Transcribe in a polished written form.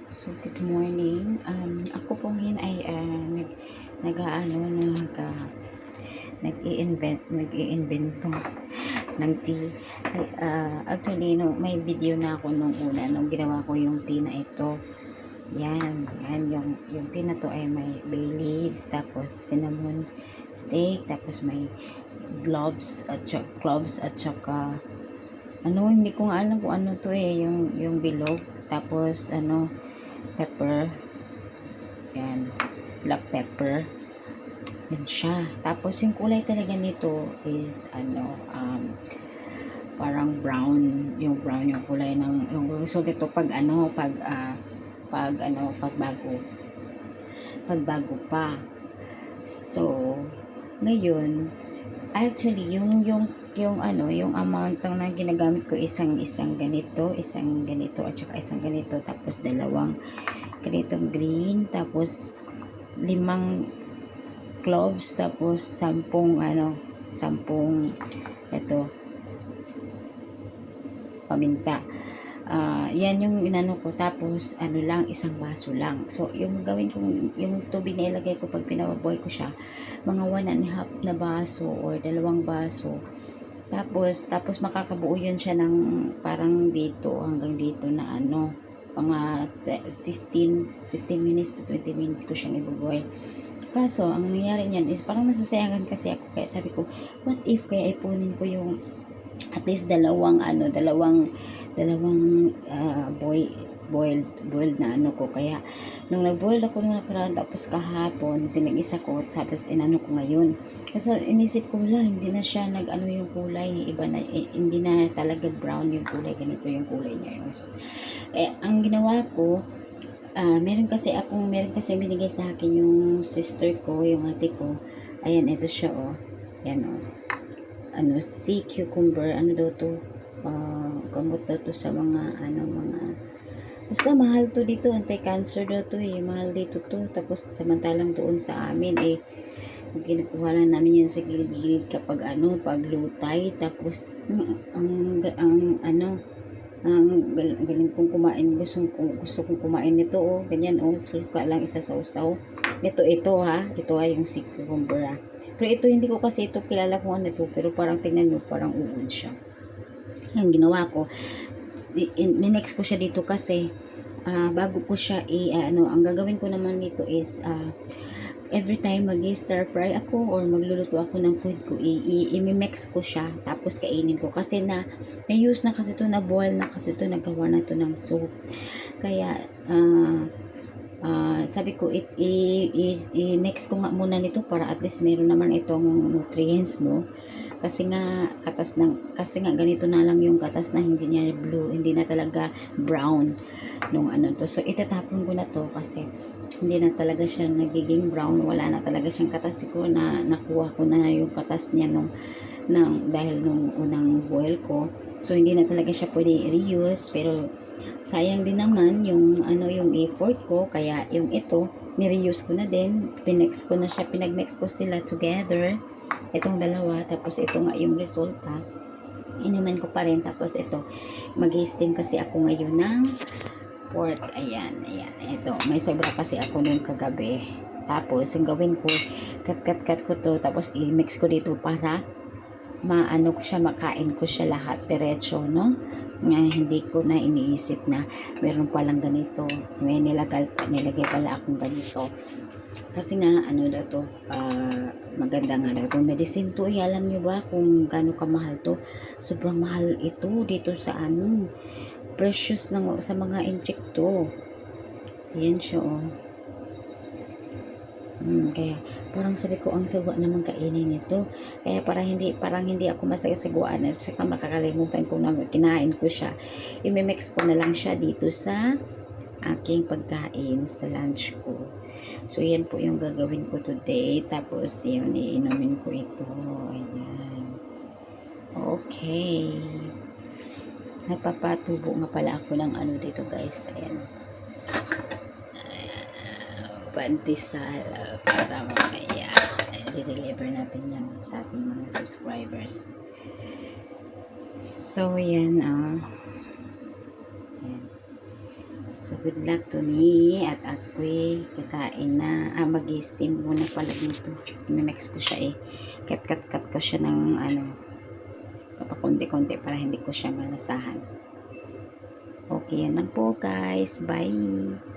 So, good morning. Ako pong yun ay nag-aano, nag-i-invento ng tea. Actually, no, may video na ako nung una, nung ginawa ko yung tea na ito. Yan, yung tea na to ay may bay leaves, tapos cinnamon stick, tapos may cloves at saka hindi ko nga alam kung ano to yung bilog, tapos pepper, yan, black pepper, yan siya. Tapos yung kulay talaga nito is parang brown, yung kulay ng yung result ito pag bago pa. So ngayon, actually yung amount ng na ginagamit ko isang ganito at saka isang ganito, tapos dalawang ganitong green, tapos 5 cloves, tapos 10 ito paminta. Yan yung inano ko, tapos lang, isang baso lang. So yung gawin kong yung tubig na ilagay ko pag pinababoy ko siya, mga 1.5 na baso or 2 baso. Tapos makakabuo yun siya ng parang dito hanggang dito na mga 15 minutes to 20 minutes ko siyang i-boil. Kaso ang nangyari niyan is parang nasasayangan kasi ako, kaya sabi ko, what if kaya ipunin ko yung at least dalawang boiled na ko. Kaya nung nag-boil ako nung nakaraan, tapos kahapon pinag-isa ko, tapos inano ko ngayon, kasi inisip ko hindi na siya yung kulay, iba na, hindi na talaga brown yung kulay, ganito yung kulay niya. Ang ginawa ko, meron kasi binigay sa akin yung sister ko, yung ate ko. Ayan, ito siya yan sea cucumber, daw to, gamot daw to sa mga basta mahal to dito, anti-cancer daw to, mahal dito to. Tapos samantalang doon sa amin kinukuha lang namin yan sa gilid-gilid kapag pag lutay. Tapos ang galing kong kumain, gusto kong kumain nito, ganyan, suka lang, isa sa usaw. Ito yung sea cucumber. Pero ito, hindi ko kasi ito kilala kung ano ito, pero parang tingnan mo, parang uod siya. Yung ginawa ko, minex ko siya dito kasi bago ko siya ang gagawin ko naman dito is every time mag-stir fry ako or magluluto ako ng food ko, i-mix ko siya, tapos kainin ko kasi na-use na kasi ito, na-boil na kasi ito, nagawa na ito ng soup. Kaya sabi ko i-mix ko nga muna nito para at least meron naman itong nutrients, no? Kasi nga ganito na lang yung katas, na hindi niya blue, hindi na talaga brown nung to. So itatapon ko na to kasi hindi na talaga siya nagiging brown, wala na talaga siyang katas. Siguro na nakuha ko na yung katas niya dahil nung unang boil ko. So hindi na talaga siya pwede reuse, pero sayang din naman yung effort ko, kaya yung ito ni-reuse ko na din, pinag-mix ko sila together, itong dalawa. Tapos ito nga yung resulta, inuman ko pa rin. Tapos ito, mag-steam kasi ako ngayon ng pork. Ayan, ito, may sobra kasi ako nung kagabi. Tapos yung gawin ko, cut ko to, tapos i-mix ko dito para makain ko siya lahat diretso, no? Hindi ko na iniisip na meron palang ganito, may nilagay pala akong ganito. Kasi nga daw to, maganda nga daw to, medicine to. Alam nyo ba kung gaano kamahal to? Sobrang mahal ito dito sa precious sa mga insekto. Yan siya, kaya parang sabi ko, ang sagwa naman kainin nito. Kaya parang hindi ako masasaguan at saka makakalimutan ko na kinain ko siya. I-mix ko na lang siya dito sa aking pagkain sa lunch ko. So yan po yung gagawin ko today. Tapos yun, iinumin ko ito. Ayan. Okay. Nagpapatubo nga pala ako ng dito, guys. Ayan. Pandesal para mamaya i-deliver natin yan sa ating mga subscribers. So yan, yan. So So, good luck to me. At ako'y kakain na. Mag-steam muna pala dito. I-mix ko siya eh. Cut ko siya ng papakunti-kunti para hindi ko siya malasahan. Okay, yan lang po guys. Bye!